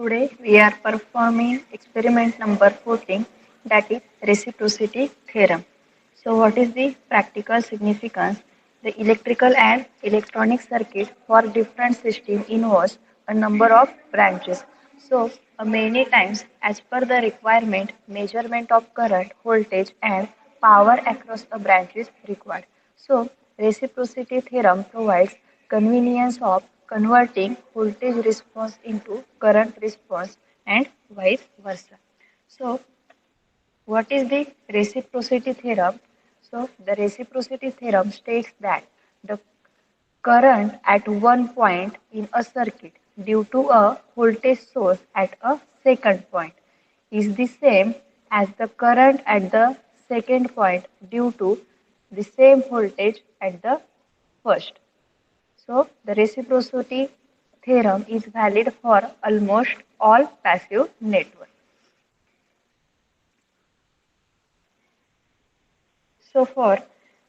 Today we are performing experiment number 14, that is reciprocity theorem. So what is the practical significance? The electrical and electronic circuit for different system involves a number of branches. So many times as per the requirement, measurement of current, voltage and power across a branch is required. So reciprocity theorem provides convenience of converting voltage response into current response and vice versa. So what is the reciprocity theorem? So the reciprocity theorem states that the current at one point in a circuit due to a voltage source at a second point is the same as the current at the second point due to the same voltage at the first. So the reciprocity theorem is valid for almost all passive networks. So for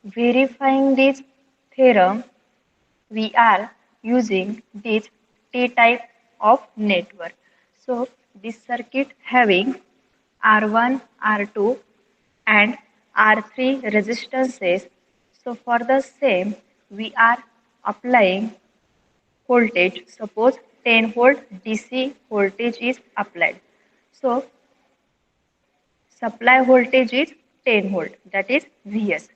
verifying this theorem, we are using this T-type of network. So this circuit having R1, R2 and R3 resistances. So for the same, we are applying voltage. Suppose 10 volt DC voltage is applied. So supply voltage is 10 volt, that is Vs.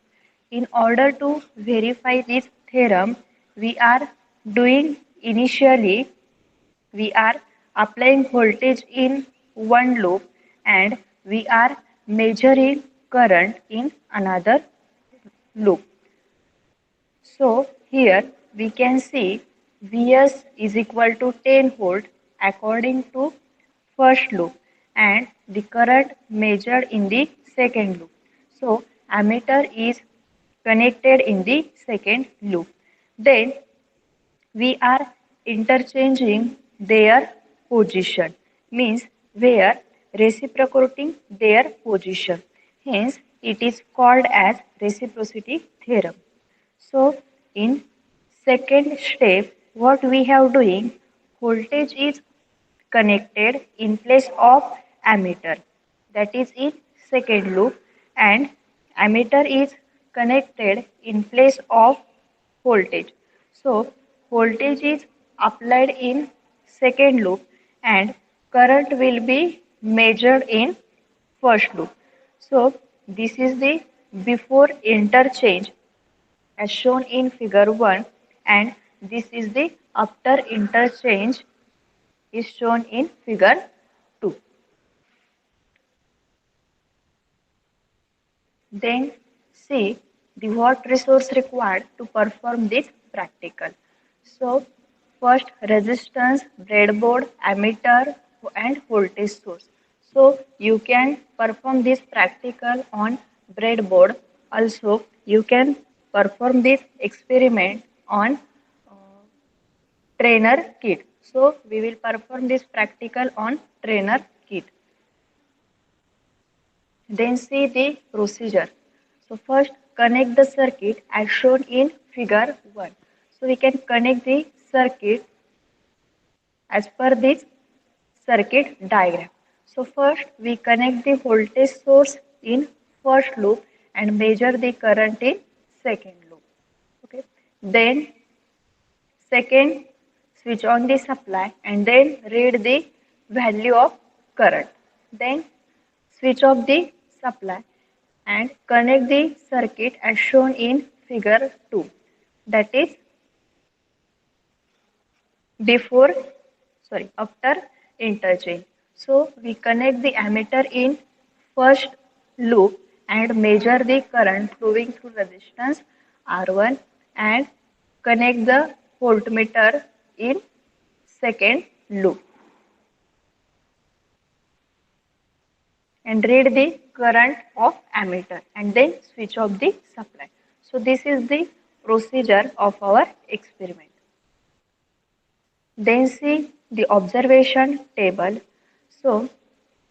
In order to verify this theorem, we are doing initially, we are applying voltage in one loop and we are measuring current in another loop. So here we can see Vs is equal to 10 volt according to first loop and the current measured in the second loop. So ammeter is connected in the second loop. Then we are interchanging their position, means where reciprocating their position. Hence it is called as reciprocity theorem. So in second step, what we have doing, voltage is connected in place of ammeter, that is in second loop, and ammeter is connected in place of voltage. So voltage is applied in second loop and current will be measured in first loop. So this is the before interchange as shown in figure 1 and this is the after interchange is shown in figure 2. Then see the what resource required to perform this practical. So first resistance, breadboard, ammeter and voltage source. So you can perform this practical on breadboard. Also you can perform this experiment on trainer kit. So we will perform this practical on trainer kit. Then see the procedure. So first connect the circuit as shown in figure 1. So we can connect the circuit as per this circuit diagram. So first we connect the voltage source in first loop and measure the current in second loop. Okay. Then second switch on the supply and then read the value of current. Then switch off the supply and connect the circuit as shown in figure 2, that is before after interchange. So we connect the ammeter in first loop and measure the current flowing through resistance R1 and connect the voltmeter in second loop and read the current of ammeter and then switch off the supply. So this is the procedure of our experiment. Then see the observation table. So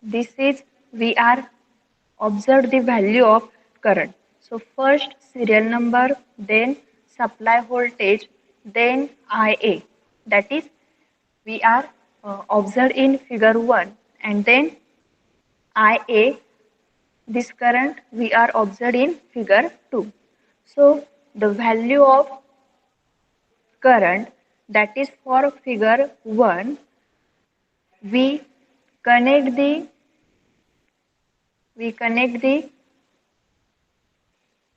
this is we are observed the value of current. So first serial number, then supply voltage, then IA. That is we are observed in figure 1, and then IA, this current we are observed in figure 2. So the value of current, that is for figure 1, we connect the we connect the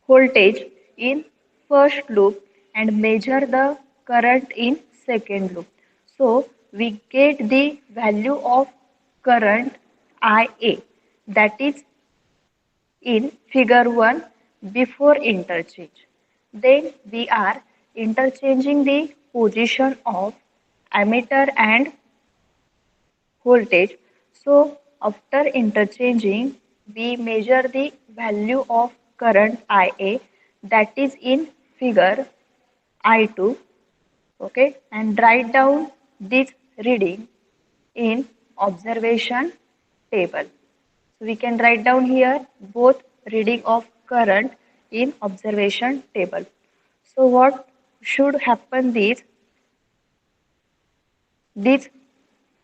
voltage in first loop and measure the current in second loop. So we get the value of current IA, that is in figure 1 before interchange. Then we are interchanging the position of ammeter and voltage. So after interchanging, we measure the value of current IA, that is in figure I2, okay, and write down this reading in observation table. So we can write down here both reading of current in observation table. So what should happen is this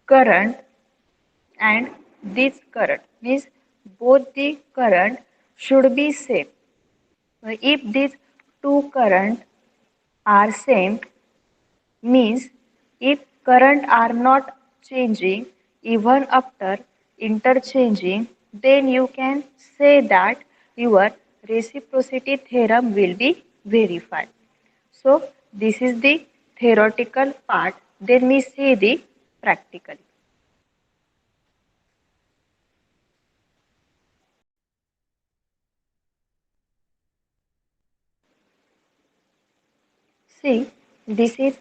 current and this current means both the current should be same. If these two current are same, means if current are not changing even after interchanging, then you can say that your reciprocity theorem will be verified. So this is the theoretical part. Then we see the practical. See, this is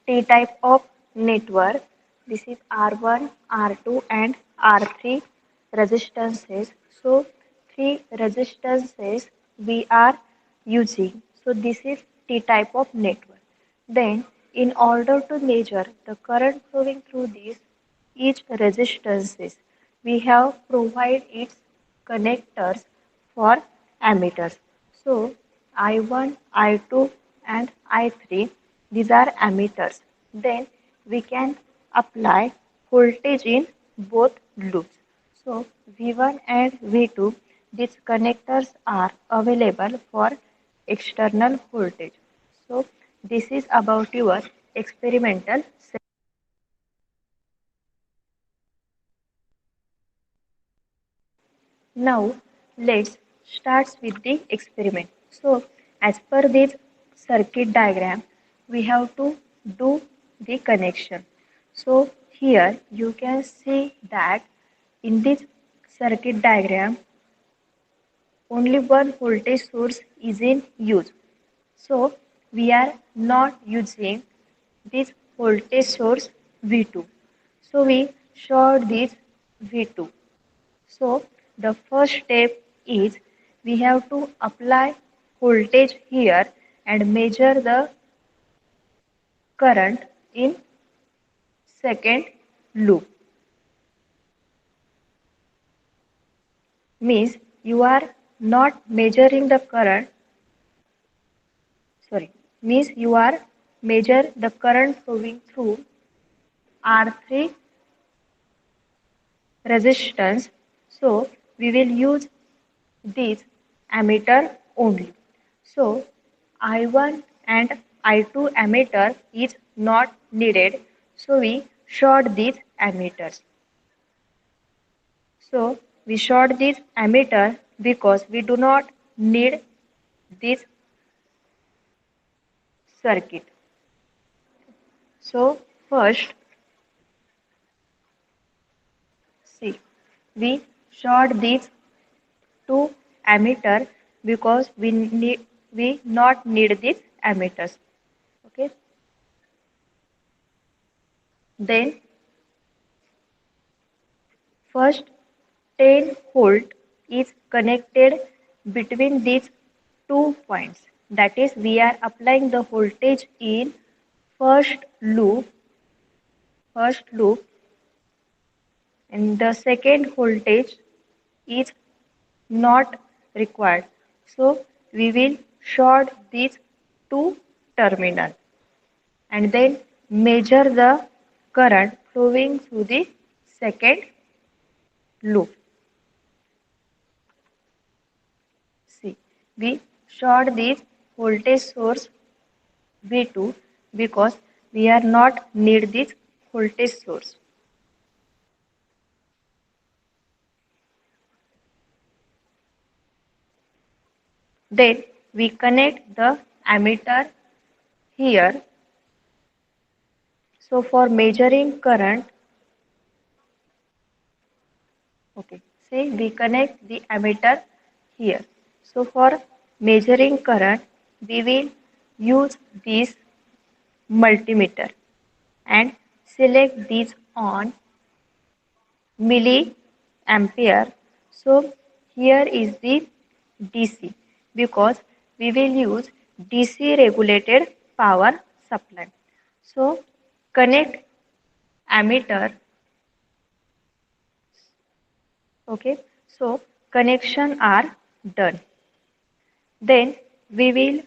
T type of network. This is R1, R2 and R3 resistances. So three resistances we are using. So this is T type of network. Then in order to measure the current flowing through these each resistances, we have provided its connectors for ammeters. So I1, I2 and I3, these are ammeters. Then we can apply voltage in both loops. So V1 and V2, these connectors are available for external voltage. So this is about your experimental. Now let's start with the experiment. So as per this circuit diagram, we have to do the connection. So here you can see that in this circuit diagram only one voltage source is in use. So we are not using this voltage source V2. So we short this V2. So the first step is we have to apply voltage here and measure the current in second loop. Means you are not measuring the current, sorry, means you are measure the current flowing through R3 resistance. So we will use this ammeter only. So I1 and I2 ammeter is not needed. So we short these ammeters. So we short this ammeter because we do not need this circuit. So first, see, we short these two ammeter because we not need these ammeters. Okay. Then first 10 volt is connected between these 2 points. That is, we are applying the voltage in first loop, first loop, and the second voltage is not required. So we will short these two terminal and then measure the current flowing through the second loop. See, we short this voltage source V2 because we are not need this voltage source. Then we connect the ammeter here. So for measuring current, okay, say we connect the ammeter here. So for measuring current, we will use this multimeter and select this on milliampere. So here is the DC because we will use DC regulated power supply. So connect ammeter. Okay, so connection are done. Then we will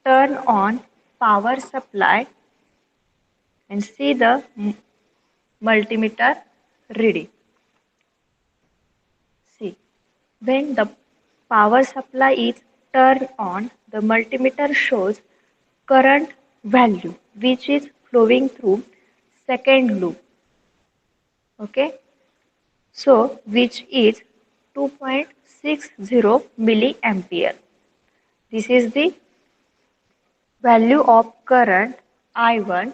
turn on power supply and see the multimeter reading. See, when the power supply is turned on, the multimeter shows current value which is flowing through second loop. Okay, so which is 2.60 milliampere. This is the value of current I1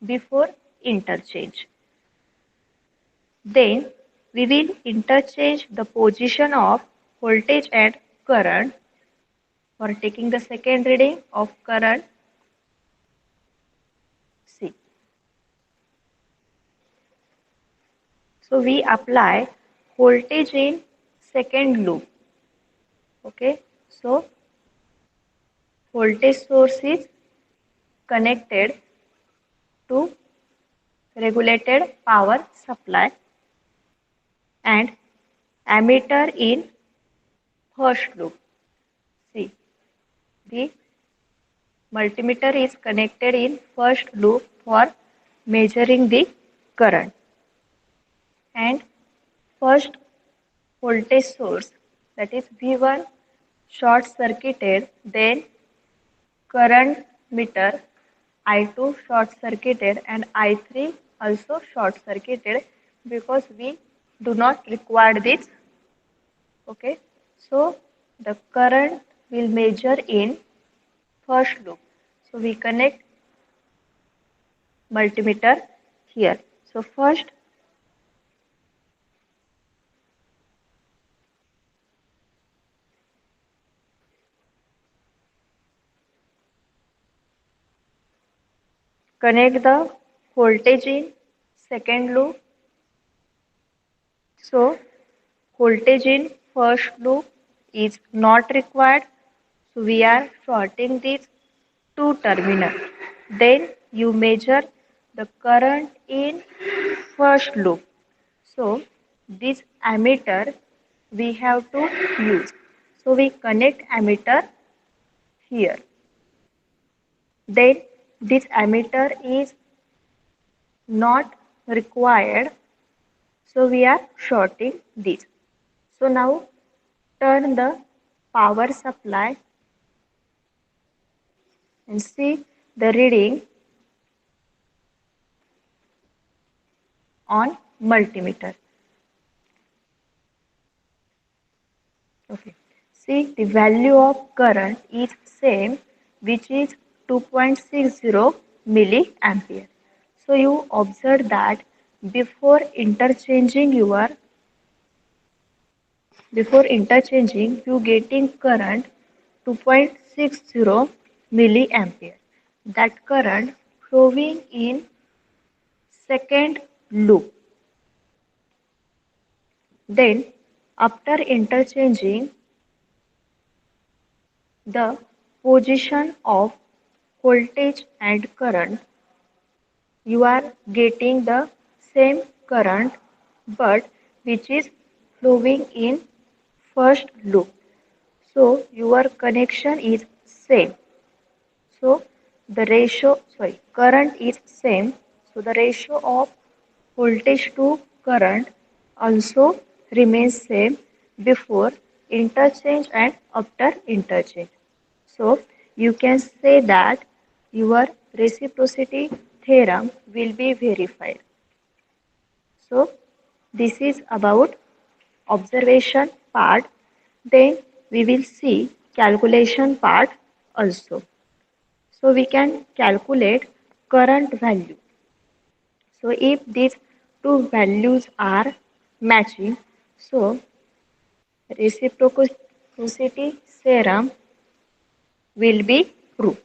before interchange. Then we will interchange the position of voltage and current for taking the second reading of current. C. So we apply voltage in second loop. Okay. So voltage source is connected to regulated power supply and ammeter in first loop. See, the multimeter is connected in first loop for measuring the current and first voltage source, that is V1, short circuited, then current meter I2 short circuited and I3 also short circuited because we do not require this. Okay, so the current will measure in first loop. So we connect multimeter here. So first connect the voltage in second loop. So voltage in first loop is not required. So we are shorting these two terminals. Then you measure the current in first loop. So this ammeter we have to use. So we connect ammeter here. Then this ammeter is not required. So we are shorting this. So now turn the power supply and see the reading on multimeter. Okay. See the value of current is same, which is 2.60 milliampere. So you observe that before interchanging you getting current 2.60 milliampere. That current flowing in second loop. Then after interchanging the position of voltage and current, you are getting the same current but which is flowing in first loop. So your connection is same. So the ratio, sorry, current is same. So the ratio of voltage to current also remains same before interchange and after interchange. So you can say that your reciprocity theorem will be verified. So this is about observation part. Then we will see calculation part also. So we can calculate current value. So if these two values are matching, so reciprocity theorem will be true.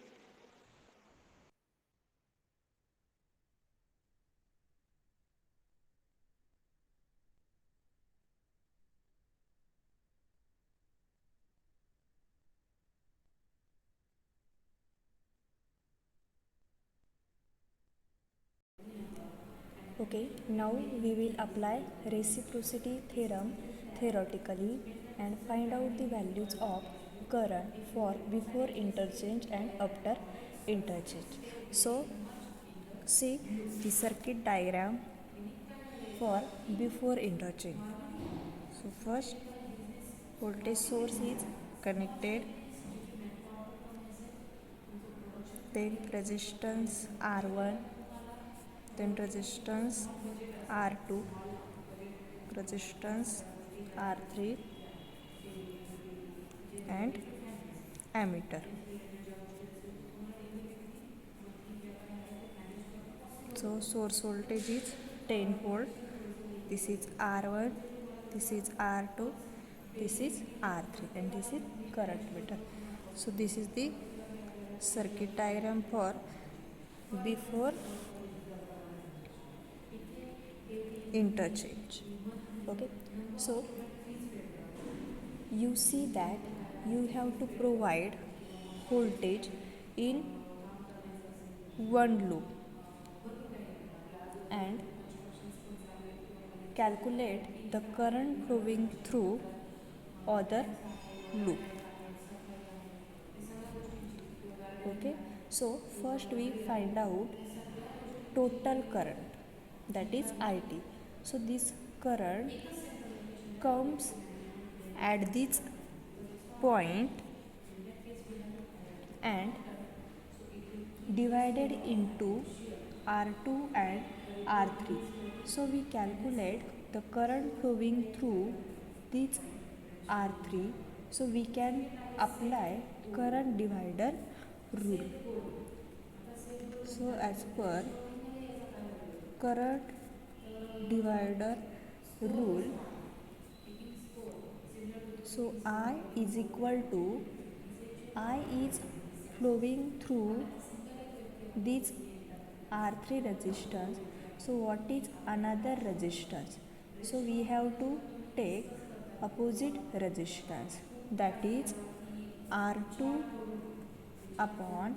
Okay, now we will apply reciprocity theorem theoretically and find out the values of current for before interchange and after interchange. So, see the circuit diagram for before interchange. So, first voltage source is connected, then resistance R1, then resistance R2, resistance R3 and ammeter. So source voltage is 10 volt. This is R1, this is R2, this is R3 and this is current meter. So this is the circuit diagram for before interchange. Okay, so you see that you have to provide voltage in one loop and calculate the current flowing through other loop. Okay, so first we find out total current, that is IT. So this current comes at this point and divided into R2 and R3. So we calculate the current flowing through this R3. So we can apply current divider rule. So as per current divider rule, so I is equal to I is flowing through this R3 resistance. So what is another resistance? So we have to take opposite resistance, that is R2 upon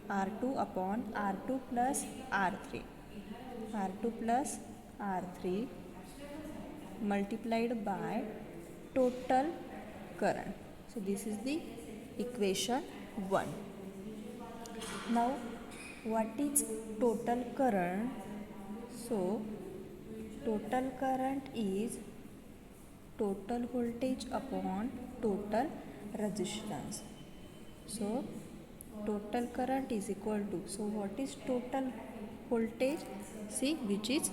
R2 upon R2 plus R3. R2 plus R3 multiplied by total current. So this is the equation 1. Now what is total current? So total current is total voltage upon total resistance. So total current is equal to, so what is total voltage? See, which is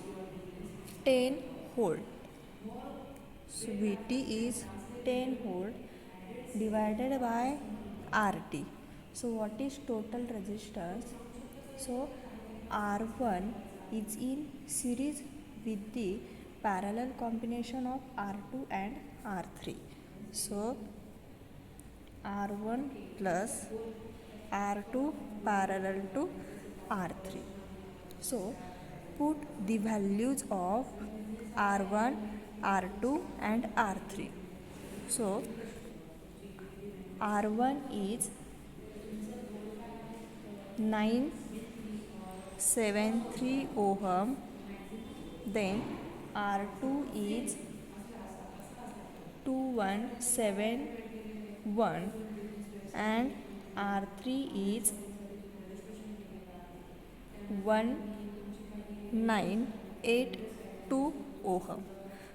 10 volt. So Vt is 10 volt divided by RT. So what is total resistance? So R1 is in series with the parallel combination of R2 and R3. So R1 plus R2 parallel to R3. So put the values of R1, R2 and R3. So R1 is 973 ohm, then R2 is 2171 and R3 is 1.982 ohm.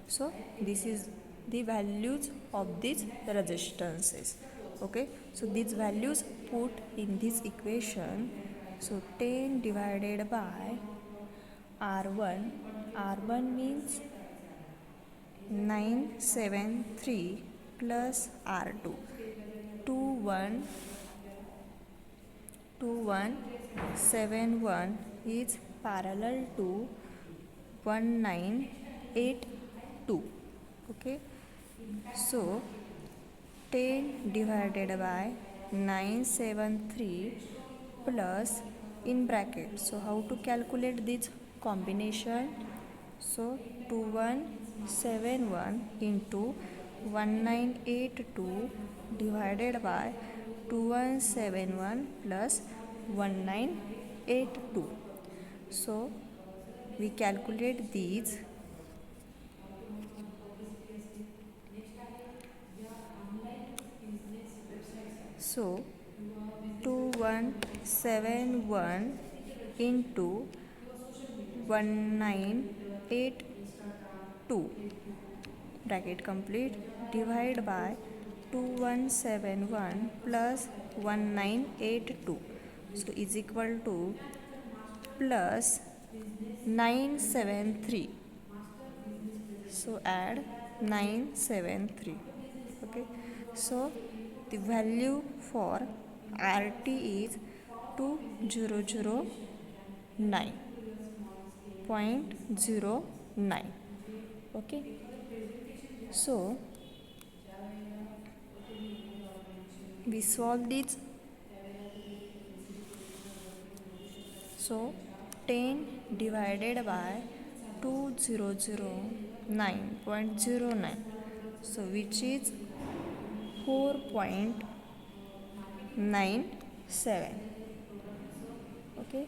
So this is the values of these resistances. Okay, so these values put in this equation. So 10 divided by R1, R1 means 973 plus R2, 21 2171 is parallel to 1982. Okay, so 10 divided by 973 plus in bracket. So how to calculate this combination? So 2171 into 1982 divided by 2171 plus 1982. So we calculate these. So 2171 into 1982 bracket complete divide by 2171 plus 1982, so is equal to plus 973. So add 973. Okay, so the value for RT is 2009.09. Okay, so we solve this. So 10 divided by 2009.09, so which is 4.97. Okay,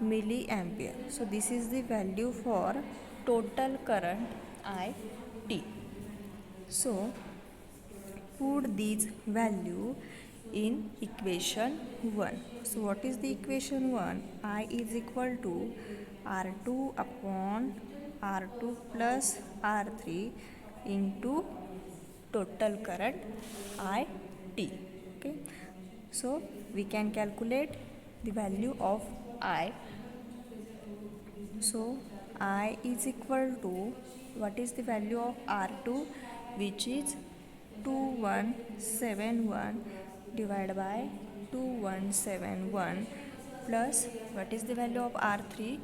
milliampere. So this is the value for total current IT. So put these value in equation 1. So what is the equation 1? I is equal to R2 upon R2 plus R3 into total current IT. Okay, so we can calculate the value of I. So I is equal to, what is the value of R2, which is 2171 divided by 2171 plus what is the value of R3,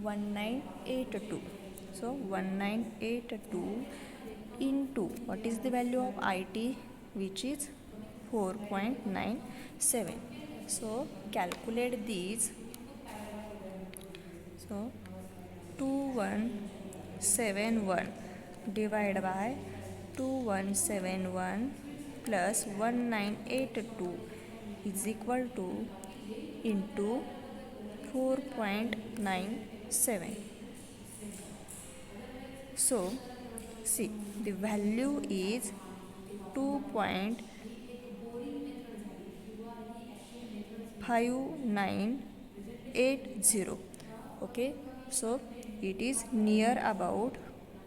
1982. So 1982 into what is the value of IT, which is 4.97. So calculate these. So 2171 divided by 2171 plus 1982 is equal to into 4.97. So see, the value is 2.5980. Okay, so it is near about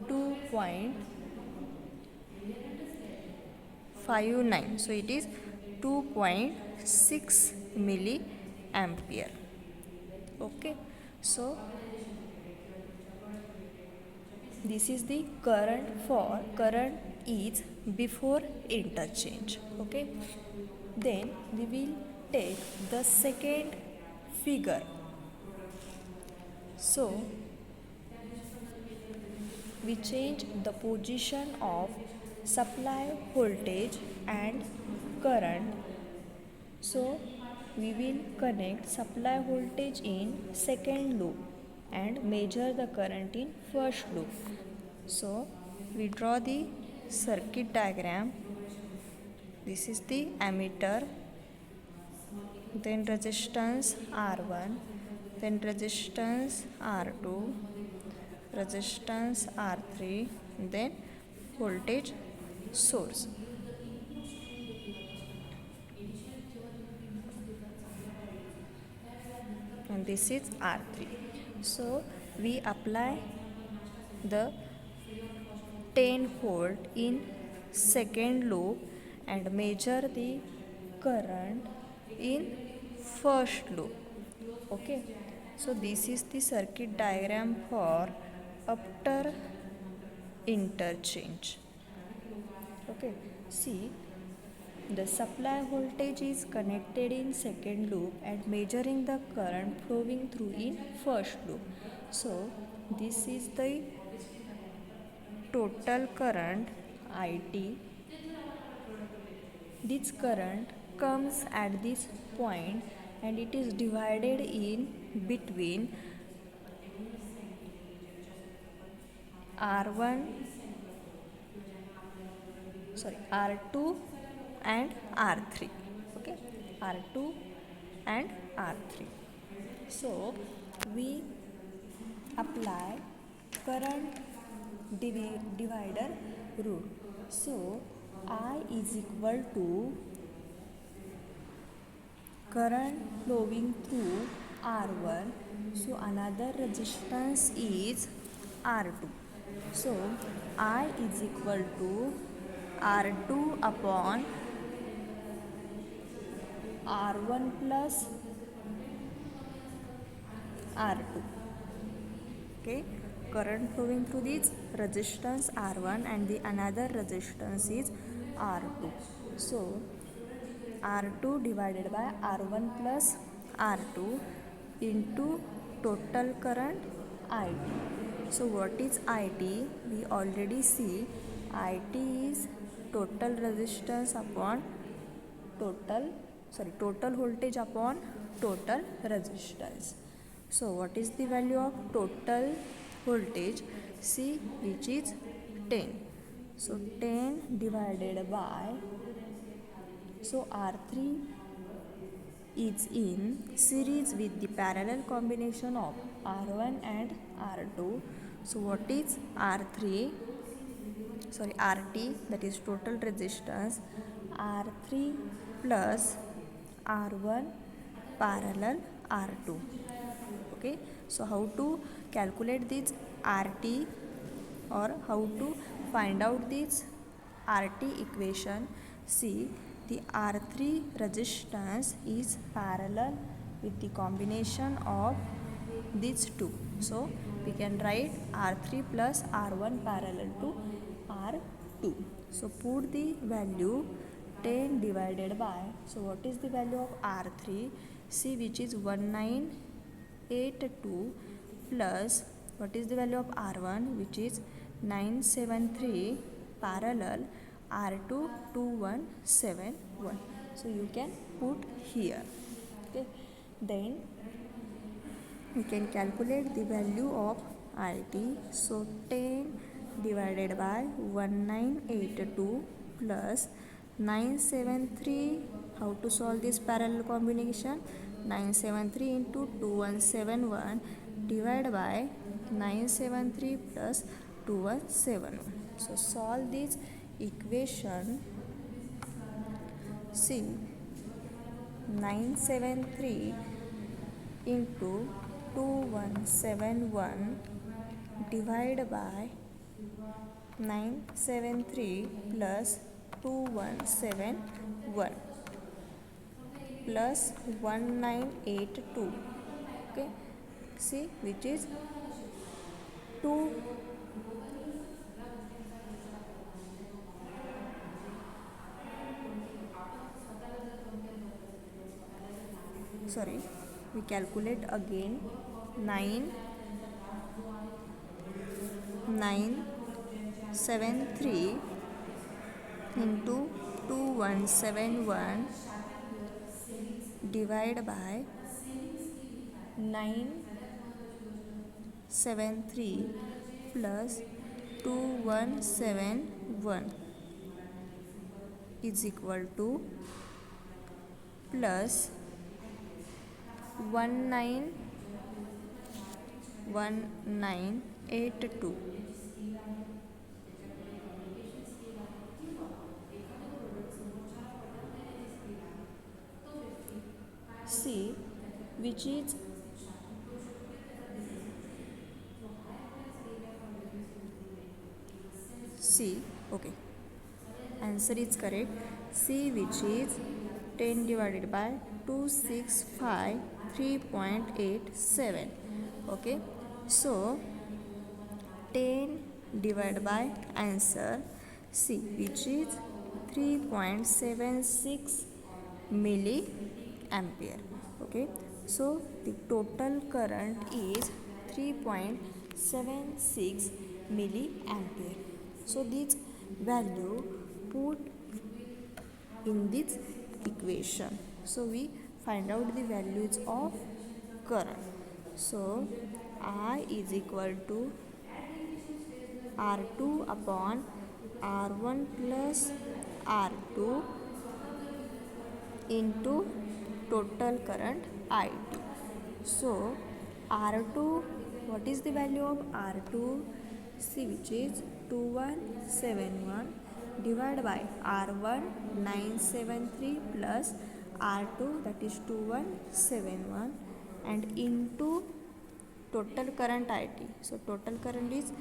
2.59, so it is 2.6 milliampere. Okay, so this is the current is before interchange. Okay, then we will take the second figure. So we change the position of supply voltage and current. So we will connect supply voltage in second loop and measure the current in first loop. So we draw the circuit diagram. This is the ammeter, then resistance R1, then resistance R2, resistance R3, then voltage source. And this is R3. So we apply the 10 volt in second loop and measure the current in first loop. Okay, so this is the circuit diagram for after interchange. Okay, see, the supply voltage is connected in second loop and measuring the current flowing through in first loop. So this is the total current IT. This current comes at this point and it is divided in between R1, R2 and R3. Okay, R2 and R3. So we apply current divider rule. So I is equal to current flowing through R1. So another resistance is R2. So I is equal to R2 upon R1 plus R2. Okay, current flowing through this resistance R1 and the another resistance is R2. So R2 divided by R1 plus R2 into total current IT. So what is IT? We already see IT is total resistance upon total voltage upon total resistance. So what is the value of total voltage? See, which is 10. So 10 divided by, so R3 is in series with the parallel combination of R1 and R2. So what is RT, that is total resistance, R3 plus R1 parallel R2. Okay, so how to calculate this RT or how to find out this RT equation? See, the R3 resistance is parallel with the combination of these two. So we can write R3 plus R1 parallel to R2. So put the value 10 divided by, so what is the value of R3? See, which is 1982 plus what is the value of R1, which is 973 parallel R2 2171. So you can put here. Okay, then we can calculate the value of IT. So 10 divided by 1982 plus 973. How to solve this parallel combination? 973 into 2171 divided by 973 plus 2171. So solve this equation. See, 973 into 2171 divided by 973 plus 2171 plus 1982. Okay, see, which is 2. Sorry, we calculate again. 973 into 2171 divided by 973 plus 2171 is equal to plus 1982. See, which is C. Okay, answer is correct. C, which is 10 divided by 265 3.87. Okay, so 10 divided by answer C, which is 3.76 milliampere. Okay, so the total current is 3.76 milliampere. So this value put in this equation. So we find out the values of current. So I is equal to R2 upon R1 plus R2 into total current IT. So R2, what is the value of R2? See, which is 2171 divided by R1 973 plus R2, that is 2171, and into total current IT. So total current is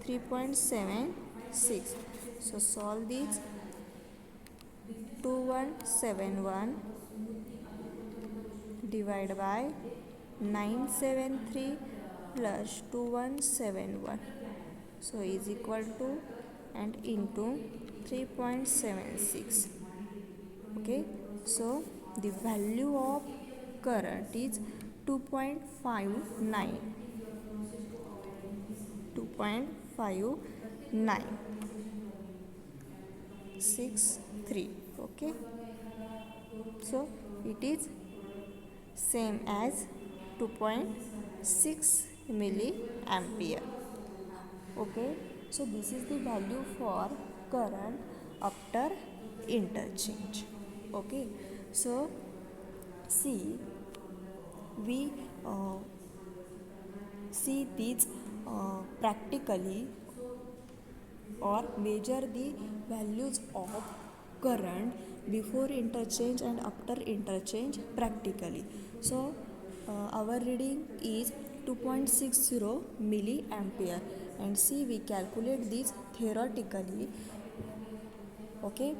3.76. So solve this. 2171 divided by 973 plus 2171, so is equal to and into 3.76. Okay, so the value of current is 2.59. 2.5963. Okay, so it is same as 2.6 milliampere. Okay, so this is the value for current after interchange. Okay, so see, we see these practically or measure the values of current before interchange and after interchange practically. So our reading is 2.60 milliampere, and see, we calculate this theoretically. Okay,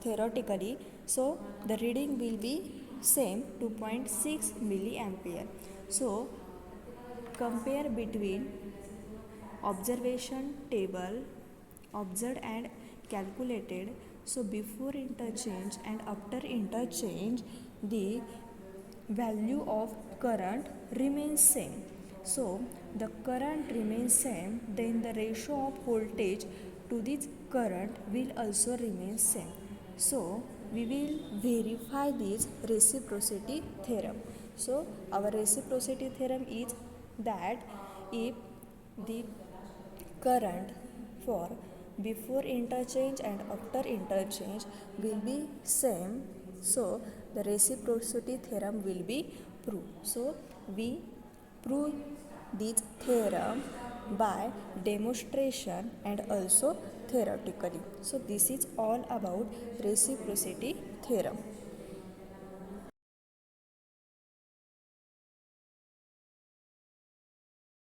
theoretically, so the reading will be same 2.6 milliampere. So compare between observation table observed and calculated. So before interchange and after interchange, the value of current remains same. So the current remains same, then the ratio of voltage to this current will also remain same. So we will verify this reciprocity theorem. So our reciprocity theorem is that if the current for before interchange and after interchange will be same, so the reciprocity theorem will be proved. So we prove this theorem by demonstration and also theoretically. So this is all about reciprocity theorem.